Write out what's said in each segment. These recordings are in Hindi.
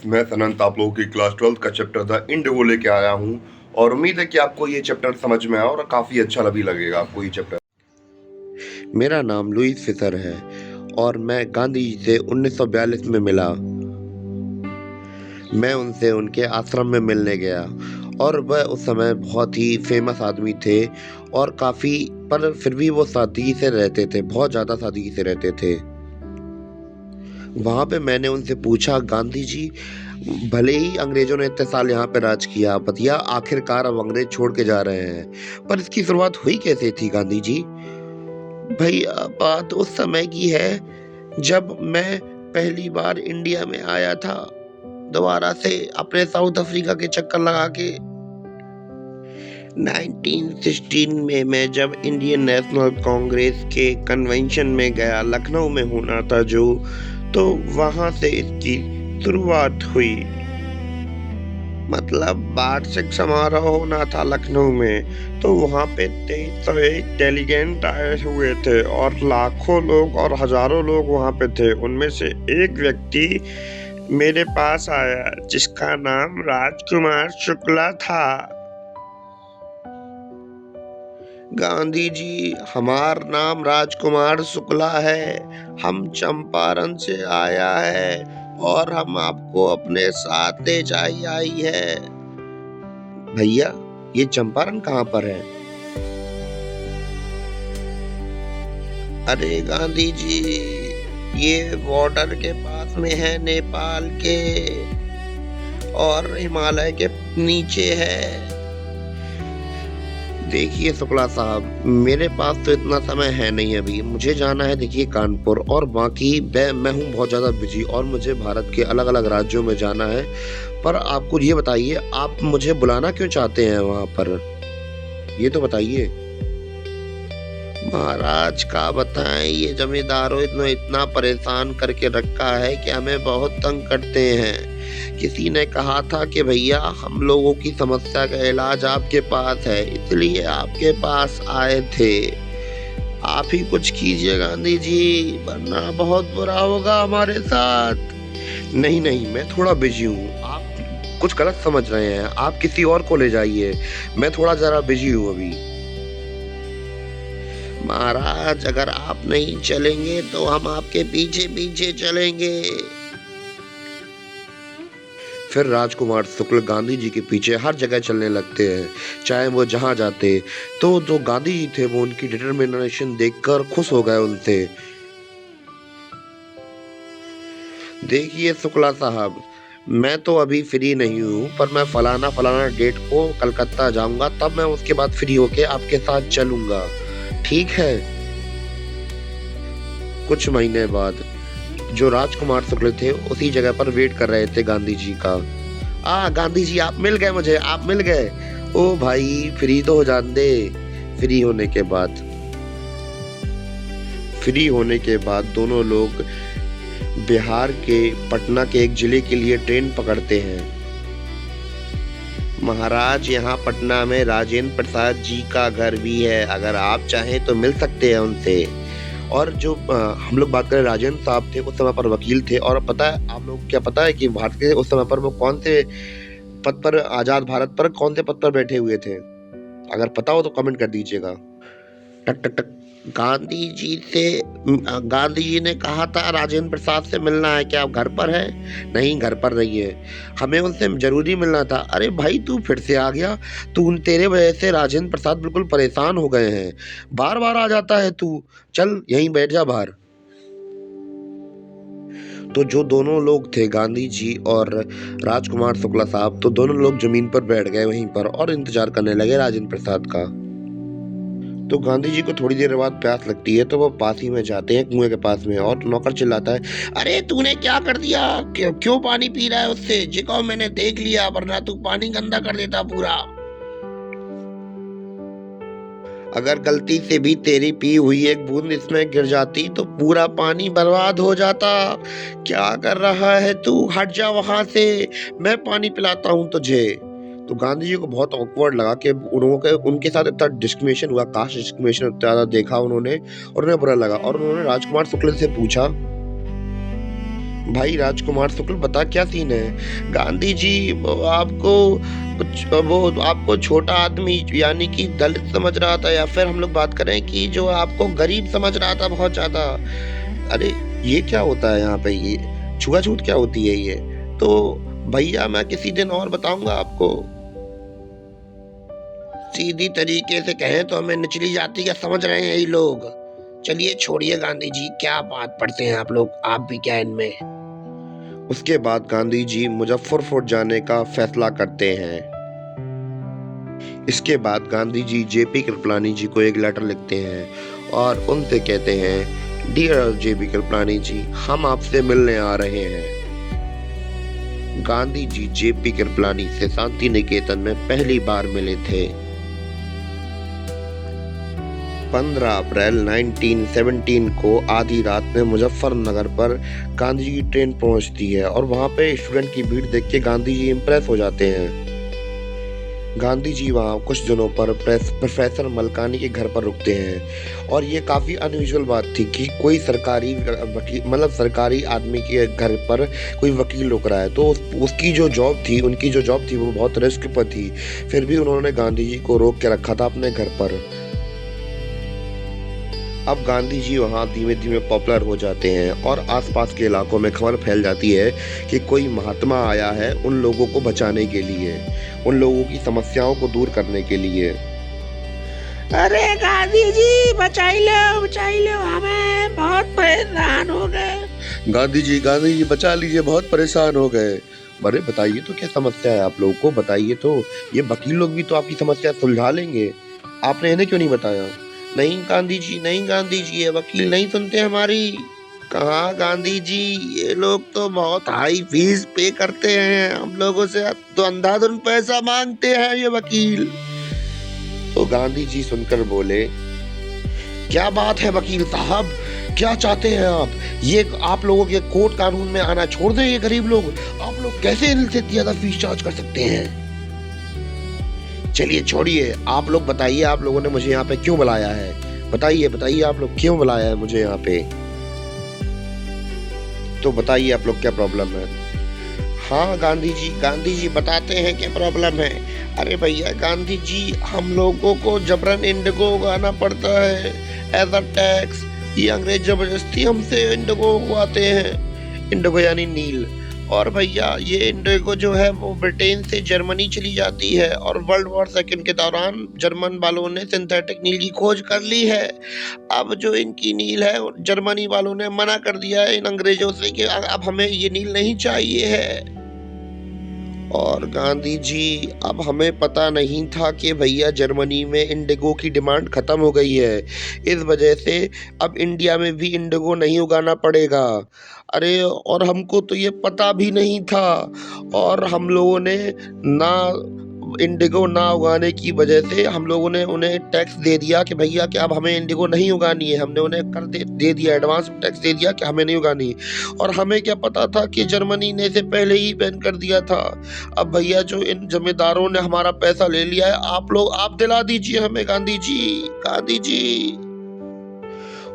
मैं सनंत आप लोगों की क्लास 12th का चैप्टर द इंडिगो लेके आया हूँ। और उम्मीद है कि आपको ये चैप्टर समझ में आया और काफ़ी अच्छा भी लगेगा आपको ये चैप्टर। मेरा नाम लुईस फिशर है और मैं गांधी जी से 1942 में मिला। मैं उनसे उनके आश्रम में मिलने गया और वह उस समय बहुत ही फेमस आदमी थे और काफ़ी पर फिर भी वो सादगी से रहते थे, बहुत ज़्यादा सादगी से रहते थे। वहाँ पे मैंने उनसे पूछा, गांधी जी भले ही अंग्रेजों ने इतने साल यहाँ पे राज किया, बतिया आखिरकार अब अंग्रेज छोड़ के जा रहे हैं, पर इसकी शुरुआत हुई कैसे थी गांधी जी? भैया बात उस समय की है जब मैं पहली बार इंडिया में आया था, दोबारा से अपने साउथ अफ्रीका के चक्कर लगा के। 1916 में मैं जब इंडियन नेशनल कांग्रेस के कन्वेंशन में गया, लखनऊ में होना था जो, तो वहां से इसकी शुरुआत हुई। मतलब वार्षिक समारोह होना था लखनऊ में, तो वहाँ पे 2301 डेलीगेट आए हुए थे और लाखों लोग और हजारों लोग वहाँ पे थे। उनमें से एक व्यक्ति मेरे पास आया जिसका नाम राजकुमार शुक्ला था। गांधी जी, हमार नाम राजकुमार शुक्ला है, हम चंपारण से आया है और हम आपको अपने साथ ले जाई आई है। भैया ये चंपारण कहाँ पर है? अरे गांधी जी, ये बॉर्डर के पास में है, नेपाल के और हिमालय के नीचे है। देखिए शुक्ला साहब, मेरे पास तो इतना समय है नहीं अभी, मुझे जाना है देखिए कानपुर, और बाकी मैं हूँ बहुत ज़्यादा बिजी और मुझे भारत के अलग अलग राज्यों में जाना है। पर आपको ये बताइए, आप मुझे बुलाना क्यों चाहते हैं वहाँ पर, ये तो बताइए। महाराज का बताएं, ये जमींदारों इतना परेशान करके रखा है कि हमें बहुत तंग करते हैं। किसी ने कहा था कि भैया हम लोगों की समस्या का इलाज आपके पास है, इसलिए आपके पास आए थे। आप ही कुछ कीजिए गांधी जी, वरना बहुत बुरा होगा हमारे साथ। नहीं नहीं, मैं थोड़ा बिजी हूँ, आप कुछ गलत समझ रहे हैं, आप किसी और को ले जाइए, मैं थोड़ा जरा बिजी हूँ अभी। महाराज अगर आप नहीं चलेंगे तो हम आपके पीछे पीछे चलेंगे। फिर राजकुमार शुक्ल गांधी जी के पीछे हर जगह चलने लगते हैं, चाहे वो जहां जाते। तो जो गांधी जी थे वो उनकी डिटर्मिनेशन देखकर खुश हो गए उनसे। देखिए शुक्ला साहब, मैं तो अभी फ्री नहीं हूँ, पर मैं फलाना फलाना डेट को कलकत्ता जाऊंगा, तब मैं उसके बाद फ्री होके आपके साथ चलूंगा, ठीक है? कुछ महीने बाद जो राजकुमार शुक्ल थे उसी जगह पर वेट कर रहे थे गांधी जी का। गांधी जी आप मिल गए मुझे, आप मिल गए। ओ भाई फ्री तो हो जान दे। फ्री होने के बाद दोनों लोग बिहार के पटना के एक जिले के लिए ट्रेन पकड़ते हैं। महाराज यहाँ पटना में राजेंद्र प्रसाद जी का घर भी है, अगर आप चाहें तो मिल सकते हैं उनसे। और जो हम लोग बात करें, राजेंद्र साहब थे उस समय पर वकील थे। और पता है आप लोग, क्या पता है कि भारत के उस समय पर वो कौन से पद पर, आजाद भारत पर कौन से पद पर बैठे हुए थे? अगर पता हो तो कमेंट कर दीजिएगा। टक टक टक। गांधी जी से गांधी जी ने कहा था राजेंद्र प्रसाद से मिलना है, क्या आप घर पर है? नहीं घर पर नहीं है, हमें उनसे जरूरी मिलना था। अरे भाई तू फिर से आ गया, तेरे वजह से राजेंद्र प्रसाद बिल्कुल परेशान हो गए हैं, बार बार आ जाता है तू, चल यहीं बैठ जा बाहर। तो जो दोनों लोग थे गांधी जी और राजकुमार शुक्ला साहब, तो दोनों लोग जमीन पर बैठ गए वहीं पर और इंतजार करने लगे राजेंद्र प्रसाद का। तो गांधी जी को थोड़ी देर बाद प्यास लगती है, तो वो पास ही में जाते हैं कुएं के पास में, और नौकर चिल्लाता है, अरे तूने क्या कर दिया, क्यों पानी पी रहा है उससे? जिको मैंने देख लिया, वरना तू पानी गंदा कर देता पूरा। अगर गलती से भी तेरी पी हुई एक बूंद इसमें गिर जाती तो पूरा पानी बर्बाद हो जाता। क्या कर रहा है तू, हट जा वहां से, मैं पानी पिलाता हूँ तुझे। तो गांधी जी को बहुत ऑकवर्ड लगा कि उनके साथ इतना डिस्क्रिमिनेशन हुआ, कास्ट डिस्क्रिमिनेशन इतना ज्यादा देखा उन्होंने, और उन्हें बुरा लगा। और उन्होंने राजकुमार शुक्ल से पूछा, भाई राजकुमार शुक्ल, बता क्या सीन है? गांधी जी आपको छोटा आदमी यानी कि दलित समझ रहा था, या फिर हम लोग बात करें कि जो आपको गरीब समझ रहा था बहुत ज्यादा। अरे ये क्या होता है यहाँ पे? ये छुआछूत क्या होती है ये? तो भैया मैं किसी दिन और बताऊंगा आपको। सीधी तरीके से कहें तो हमें निचली जाति का समझ रहे हैं यही लोग। चलिए छोड़िए गांधी जी, क्या बात पढ़ते हैं आप लोग, आप भी क्या इनमें। उसके बाद गांधी जी मुजफ्फरपुर जाने का फैसला करते हैं। इसके बाद गांधी जी जेपी कृपलानी जी को एक लेटर लिखते हैं और उनसे कहते हैं, डियर जेपी कृपलानी जी, हम आपसे मिलने आ रहे हैं। गांधी जी जेपी कृपलानी से शांति निकेतन में पहली बार मिले थे। 15 अप्रैल 1917 को आधी रात में मुजफ्फरनगर पर गांधी जी की ट्रेन पहुंचती है और वहां पे स्टूडेंट की भीड़ देख के गांधी जी इम्प्रेस हो जाते हैं। गांधी जी वहाँ कुछ दिनों पर प्रोफेसर मलकानी के घर पर रुकते हैं और ये काफ़ी अनयूजुअल बात थी कि कोई सरकारी वकील, मतलब सरकारी आदमी के घर पर कोई वकील रुक रहा है। तो उसकी जो जॉब थी, उनकी जो जॉब थी वो बहुत रिस्क पर थी, फिर भी उन्होंने गांधी जी को रोक के रखा था अपने घर पर। अब गांधी जी वहाँ धीमे धीमे पॉपुलर हो जाते हैं और आसपास के इलाकों में खबर फैल जाती है कि कोई महात्मा आया है उन लोगों को बचाने के लिए, उन लोगों की समस्याओं को दूर करने के लिए। अरे गांधी जी बचाई लो, हमें बहुत परेशान हो गए। गांधी जी बचा लीजिए, बहुत परेशान हो गए। अरे बताइए तो क्या समस्या है आप लोगों को, बताइए तो। ये वकील लोग भी तो आपकी समस्या सुलझा लेंगे, आपने इन्हें क्यों नहीं बताया? नहीं गांधी जी, ये वकील नहीं सुनते हमारी। कहाँ गांधी जी, ये लोग तो बहुत हाई फीस पे करते हैं हम लोगों से, तो अंधाधुन पैसा मांगते हैं ये वकील। तो गांधी जी सुनकर बोले, क्या बात है वकील साहब, क्या चाहते हैं आप? ये आप लोगों के कोर्ट कानून में आना छोड़ दें, ये गरीब लोग, आप लोग कैसे इनसे ज्यादा फीस चार्ज कर सकते हैं? चलिए छोड़िए, आप लोग बताइए, आप लोगों ने मुझे यहाँ पे क्यों बुलाया है? बताइए आप लोग क्यों बुलाया है मुझे यहाँ पे? तो बताइए आप लोग क्या प्रॉब्लम है? हाँ गांधी जी बताते हैं क्या प्रॉब्लम है। अरे भैया गांधी जी, हम लोगों को जबरन इंडिगो उगाना पड़ता है एज अ टैक्स। ये अंग्रेज जबरदस्ती हमसे इंडिगो उगवाते हैं, इंडिगो यानी नील। और भैया ये इंडिगो जो है वो ब्रिटेन से जर्मनी चली जाती है और वर्ल्ड वॉर सेकंड के दौरान जर्मन वालों ने सिंथेटिक नील की खोज कर ली है। अब जो इनकी नील है जर्मनी वालों ने मना कर दिया है इन अंग्रेजों से कि अब हमें ये नील नहीं चाहिए है। और गांधी जी, अब हमें पता नहीं था कि भैया जर्मनी में इंडिगो की डिमांड खत्म हो गई है, इस वजह से अब इंडिया में भी इंडिगो नहीं उगाना पड़ेगा। अरे और हमको तो ये पता भी नहीं था, और हम लोगों ने ना इंडिगो ना उगाने की वजह से हम लोगों ने उन्हें टैक्स दे दिया कि भैया कि अब हमें इंडिगो नहीं उगानी है। हमने उन्हें दे दिया, एडवांस टैक्स दे दिया कि हमें नहीं उगानी। और हमें क्या पता था कि जर्मनी ने इसे पहले ही बैन कर दिया था। अब भैया जो इन जमींदारों ने हमारा पैसा ले लिया है, आप दिला दीजिए हमें गांधी जी।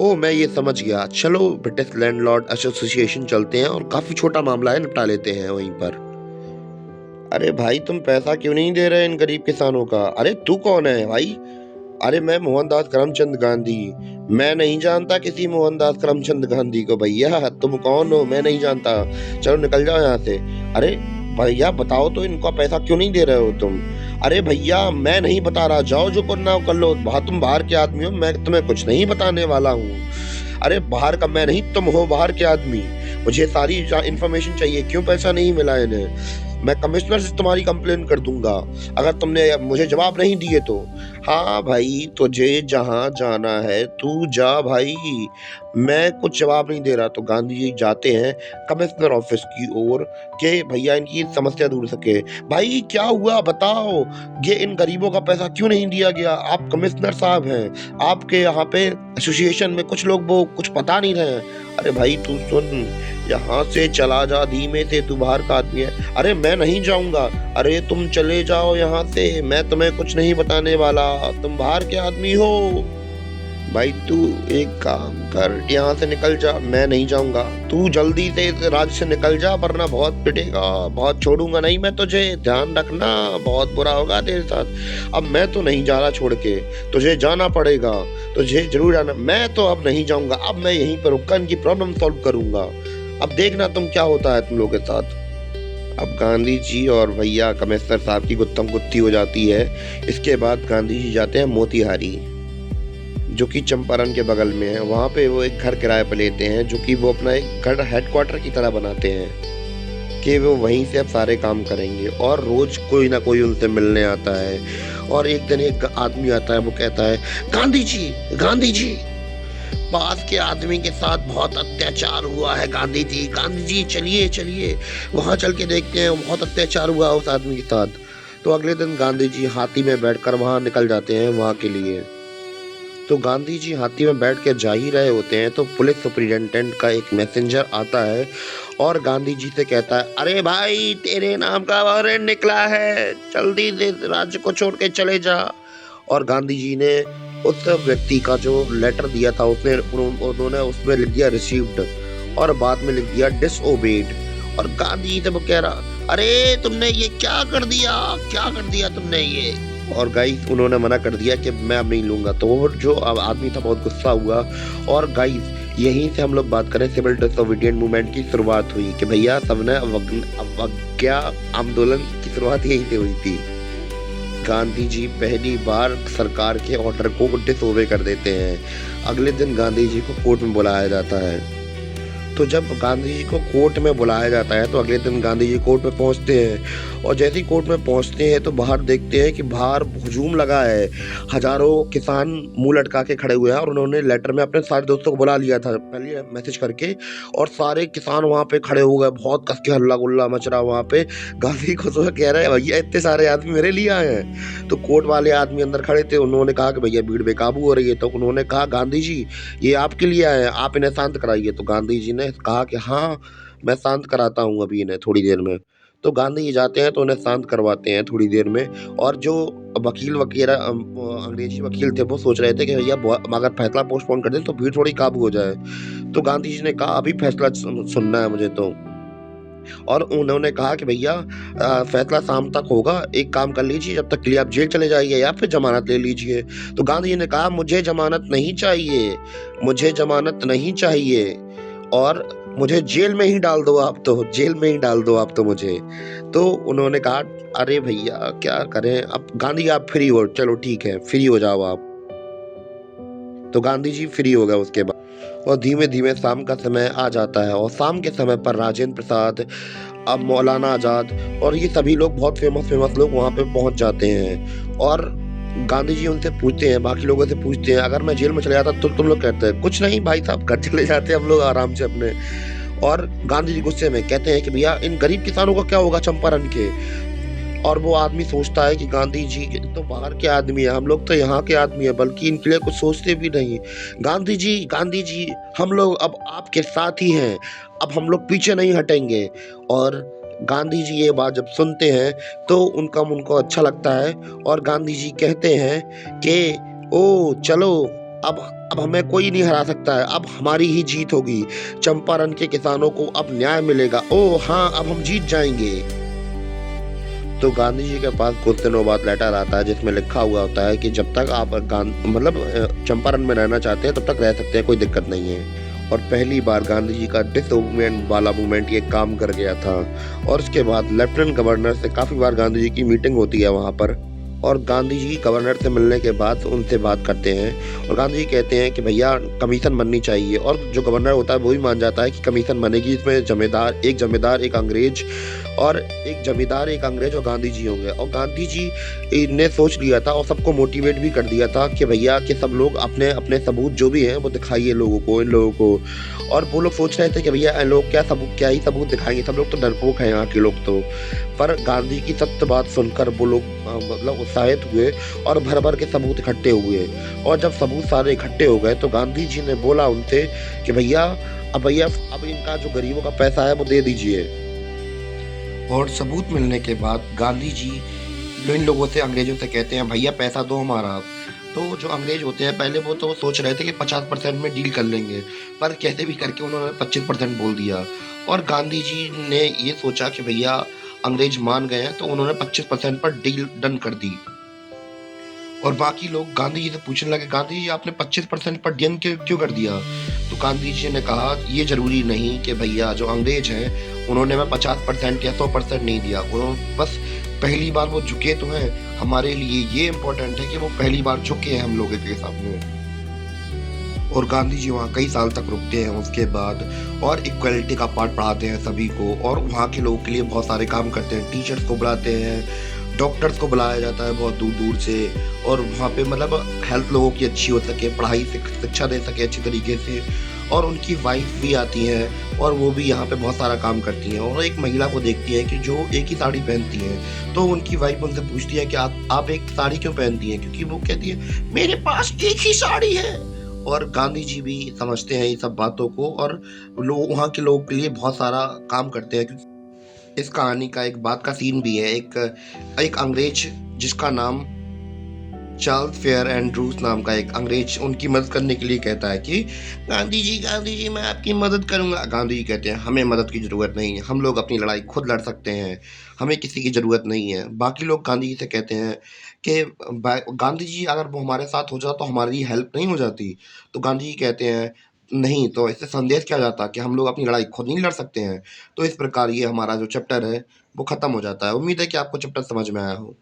ओ मैं ये समझ गया, चलो ब्रिटिश लैंडलॉर्ड एसोसिएशन चलते हैं और काफी छोटा मामला है, निपटा लेते हैं वहीं पर। अरे भाई तुम पैसा क्यों नहीं दे रहे इन गरीब किसानों का? अरे तू कौन है भाई? अरे मैं मोहनदास करमचंद गांधी। मैं नहीं जानता किसी मोहनदास करमचंद गांधी को भैया, तुम कौन हो? मैं नहीं जानता, चलो निकल जाओ यहाँ से। अरे भैया बताओ तो इनको पैसा क्यों नहीं दे रहे हो तुम? अरे भैया मैं नहीं बता रहा, जाओ जो करना हो कर लो, तुम बाहर के आदमी हो, मैं तुम्हें कुछ नहीं बताने वाला हूँ। अरे बाहर का मैं नहीं, तुम हो बाहर के आदमी, मुझे सारी इन्फॉर्मेशन चाहिए, क्यों पैसा नहीं मिला इन्हें। मैं कमिश्नर से तुम्हारी कंप्लेन कर दूंगा अगर तुमने मुझे जवाब नहीं दिए तो। हाँ भाई तुझे जहाँ जाना है तू जा भाई, मैं कुछ जवाब नहीं दे रहा। तो गांधी जी जाते हैं कमिश्नर ऑफिस की ओर कि भैया इनकी समस्या दूर सके। भाई क्या हुआ बताओ, ये इन गरीबों का पैसा क्यों नहीं दिया गया? आप कमिश्नर साहब हैं, आपके यहाँ पे एसोसिएशन में कुछ लोग वो कुछ पता नहीं रहे। अरे भाई तू सुन, यहाँ से चला जा धीमे से, तू बाहर का आदमी है। अरे मैं नहीं जाऊंगा, अरे तुम चले जाओ यहाँ से, मैं तुम्हें कुछ नहीं बताने वाला, तुम बाहर के आदमी हो। भाई तू एक काम कर, यहाँ से निकल जा, मैं नहीं जाऊंगा। तू जल्दी से इस राज्य से निकल जा वरना बहुत पिटेगा, बहुत छोड़ूंगा नहीं मैं तुझे, ध्यान रखना, बहुत बुरा होगा तेरे साथ। अब मैं तो नहीं जा रहा छोड़ के, तुझे जाना पड़ेगा, तुझे जरूर जाना। मैं तो अब नहीं जाऊंगा, अब मैं यहीं पर रुककर इनकी प्रॉब्लम सॉल्व करूंगा। अब देखना तुम क्या होता है तुम लोगों के साथ। अब गांधी जी और भैया कमिश्नर साहब की गुत्थम गुत्ती हो जाती है। इसके बाद गांधी जी जाते हैं मोतिहारी, जो कि चंपारण के बगल में है। वहाँ पे वो एक घर किराए पर लेते हैं, जो कि वो अपना एक घर हेडक्वार्टर की तरह बनाते हैं कि वो वहीं से अब सारे काम करेंगे। और रोज कोई ना कोई उनसे मिलने आता है। और एक दिन एक आदमी आता है, वो कहता है, गांधी जी पास के आदमी के साथ बहुत अत्याचार हुआ है गांधी जी चलिए वहाँ चल के देखते हैं, बहुत अत्याचार हुआ उस आदमी के साथ। तो अगले दिन गांधी जी हाथी में बैठकर वहाँ निकल जाते हैं वहाँ के लिए। तो गांधी जी हाथी में बैठ के जा ही रहे होते हैं तो पुलिस सुपरिटेंडेंट का एक मैसेंजर आता है और गांधी जी से कहता है, अरे भाई तेरे नाम का वारंट निकला है, जल्दी से राज्य को छोड़ के चले जा। और गांधी जी ने उस व्यक्ति का जो लेटर दिया था उन्होंने उसमें लिख दिया रिसीव्ड और बाद में लिख दिया डिसओबेड। और गांधी जी से वो कह रहा, अरे तुमने ये क्या कर दिया तुमने ये। और गाइस उन्होंने मना कर दिया कि मैं अब नहीं लूंगा। तो वो जो आदमी था बहुत गुस्सा हुआ। और गाइस यहीं से हम लोग बात करें सिविल डिसोबीडिएंट मूवमेंट की शुरुआत हुई कि भैया सबने अवज्ञा आंदोलन की शुरुआत यहीं से हुई थी। गांधी जी पहली बार सरकार के ऑर्डर को डिसओबे कर देते हैं। अगले दिन गांधी जी को कोर्ट में बुलाया जाता है। तो जब गांधी जी को कोर्ट में बुलाया जाता है तो अगले दिन गांधी जी कोर्ट में पहुंचते हैं। और जैसे ही कोर्ट में पहुंचते हैं तो बाहर देखते हैं कि बाहर हुजूम लगा है, हजारों किसान मुंह लटका के खड़े हुए हैं। और उन्होंने लेटर में अपने सारे दोस्तों को बुला लिया था पहले मैसेज करके, और सारे किसान वहाँ पे खड़े हो गए, बहुत कस के हल्ला गुल्ला मच रहा वहाँ पे। गांधी को तो कह रहे हैं, भैया इतने सारे आदमी मेरे लिए आए हैं। तो कोर्ट वाले आदमी अंदर खड़े थे, उन्होंने कहा कि भैया भीड़ बेकाबू हो रही है। तो उन्होंने कहा, गांधी जी ये आपके लिए आए हैं, आप इन्हें शांत कराइए। तो गांधी जी ने कहा कि हाँ मैं शांत कराता हूँ अभी इन्हें थोड़ी देर में। तो गांधी जी जाते हैं तो उन्हें शांत करवाते हैं थोड़ी देर में। और जो वकील वगैरह अंग्रेजी वकील थे वो सोच रहे थे कि भैया अगर फैसला पोस्टपोन कर दें तो भीड़ थोड़ी काबू हो जाए। तो गांधी जी ने कहा अभी फैसला सुनना है मुझे तो। और उन्होंने कहा कि भैया फैसला शाम तक होगा, एक काम कर लीजिए, जब तक के लिए आप जेल चले जाइए या फिर जमानत ले लीजिए। तो गांधी जी ने कहा मुझे जमानत नहीं चाहिए और मुझे जेल में ही डाल दो आप तो मुझे। तो उन्होंने कहा अरे भैया क्या करें, अब गांधी आप फ्री हो, चलो ठीक है फ्री हो जाओ आप। तो गांधी जी फ्री हो गए उसके बाद। और धीमे धीमे शाम का समय आ जाता है और शाम के समय पर राजेंद्र प्रसाद, अब मौलाना आजाद और ये सभी लोग बहुत फेमस लोग वहाँ पे पहुँच जाते हैं। और गांधी जी उनसे पूछते हैं, बाकी लोगों से पूछते हैं, अगर मैं जेल में चले जाता तो तुम लोग कहते हैं कुछ नहीं भाई साहब, घर चले जाते हम लोग आराम से अपने। और गांधी जी गुस्से में कहते हैं कि भैया इन गरीब किसानों का क्या होगा चंपारण के। और वो आदमी सोचता है कि गांधी जी तो बाहर के आदमी है, हम लोग तो यहाँ के आदमी है, बल्कि इनके लिए कुछ सोचते भी नहीं। गांधी जी हम लोग अब आपके साथ ही हैं, अब हम लोग पीछे नहीं हटेंगे। और गांधी जी ये बात जब सुनते हैं तो उनको अच्छा लगता है और गांधी जी कहते हैं कि ओ चलो अब हमें कोई नहीं हरा सकता है, अब हमारी ही जीत होगी, चंपारण के किसानों को अब न्याय मिलेगा, ओ हाँ अब हम जीत जाएंगे। तो गांधी जी के पास कुछ दिनों बाद लेटर आता है जिसमें लिखा हुआ होता है कि जब तक आप चंपारण में रहना चाहते हैं तब तक रह सकते हैं, कोई दिक्कत नहीं है। और पहली बार गांधी जी का डिसओबीडिएंट वाला मूवमेंट ये काम कर गया था। और उसके बाद लेफ्टिनेंट गवर्नर से काफ़ी बार गांधी जी की मीटिंग होती है वहाँ पर। और गांधी जी गवर्नर से मिलने के बाद उनसे बात करते हैं और गांधी जी कहते हैं कि भैया कमीशन बननी चाहिए। और जो गवर्नर होता है वो भी मान जाता है कि कमीशन बनेगी, इसमें एक जमींदार एक अंग्रेज और गांधी जी होंगे। और गांधी जी ने सोच लिया था और सबको मोटिवेट भी कर दिया था कि भैया कि सब लोग अपने अपने सबूत जो भी हैं वो दिखाइए इन लोगों को। और वो लोग सोच रहे थे कि भैया लोग क्या ही सबूत दिखाएंगे, सब लोग तो डरपोक हैं यहाँ के लोग तो। पर गांधी की सत्य बात सुनकर वो लोग उत्साहित हुए और भर के सबूत इकट्ठे हुए। और जब सबूत सारे इकट्ठे हो गए तो गांधी जी ने बोला उनसे कि भैया अब इनका जो गरीबों का पैसा है वो दे दीजिए। और सबूत मिलने के बाद गांधी जी इन लोगों से अंग्रेजों से कहते हैं भैया पैसा दो हमारा। तो जो अंग्रेज होते हैं पहले वो तो सोच रहे थे कि 50% में डील कर लेंगे, पर कैसे भी करके उन्होंने 25% बोल दिया। और गांधी जी ने ये सोचा कि भैया अंग्रेज मान गए हैं, तो उन्होंने 25% पर डील डन कर दी। और बाकी लोग गांधी जी से पूछने लगे, गांधी जी आपने 25% पर डन क्यों कर दिया? तो गांधी जी ने कहा, ये जरूरी नहीं कि भैया जो अंग्रेज हैं उन्होंने हमें 50% या 100% नहीं दिया, उन्होंने बस पहली बार वो झुके तो हैं। हमारे लिए ये इम्पोर्टेंट है कि वो पहली बार झुके हैं हम लोगों के सामने। और गांधी जी वहाँ कई साल तक रुकते हैं उसके बाद, और इक्वलिटी का पाठ पढ़ाते हैं सभी को, और वहाँ के लोगों के लिए बहुत सारे काम करते हैं। टीचर्स को बुलाते हैं, डॉक्टर्स को बुलाया जाता है बहुत दूर दूर से, और वहाँ पे मतलब हेल्थ लोगों की अच्छी हो सके, पढ़ाई शिक्षा दे सके अच्छी तरीके से। और उनकी वाइफ भी आती है और वो भी यहाँ पे बहुत सारा काम करती हैं, और एक महिला को देखती है कि जो एक ही साड़ी पहनती है। तो उनकी वाइफ उनसे पूछती है कि आप एक साड़ी क्यों पहनती हैं? क्योंकि वो कहती है मेरे पास एक ही साड़ी है। और गांधी जी भी समझते हैं ये सब बातों को, और लोग वहाँ के लोगों के लिए बहुत सारा काम करते हैं। क्योंकि इस कहानी का एक बात का सीन भी है, एक अंग्रेज जिसका नाम चार्ल्स फेयर एंड्रूज नाम का एक अंग्रेज उनकी मदद करने के लिए कहता है कि गांधी जी मैं आपकी मदद करूंगा। गांधी जी कहते हैं हमें मदद की ज़रूरत नहीं है, हम लोग अपनी लड़ाई खुद लड़ सकते हैं, हमें किसी की ज़रूरत नहीं है। बाकी लोग गांधी जी से कहते हैं कि गांधी जी अगर वो हमारे साथ हो जाता तो हमारी हेल्प नहीं हो जाती। तो गांधी जी कहते हैं नहीं, तो इससे संदेश क्या जाता कि हम लोग अपनी लड़ाई खुद नहीं लड़ सकते हैं। तो इस प्रकार ये हमारा जो चैप्टर है वो ख़त्म हो जाता है। उम्मीद है कि आपको चैप्टर समझ में आया हो।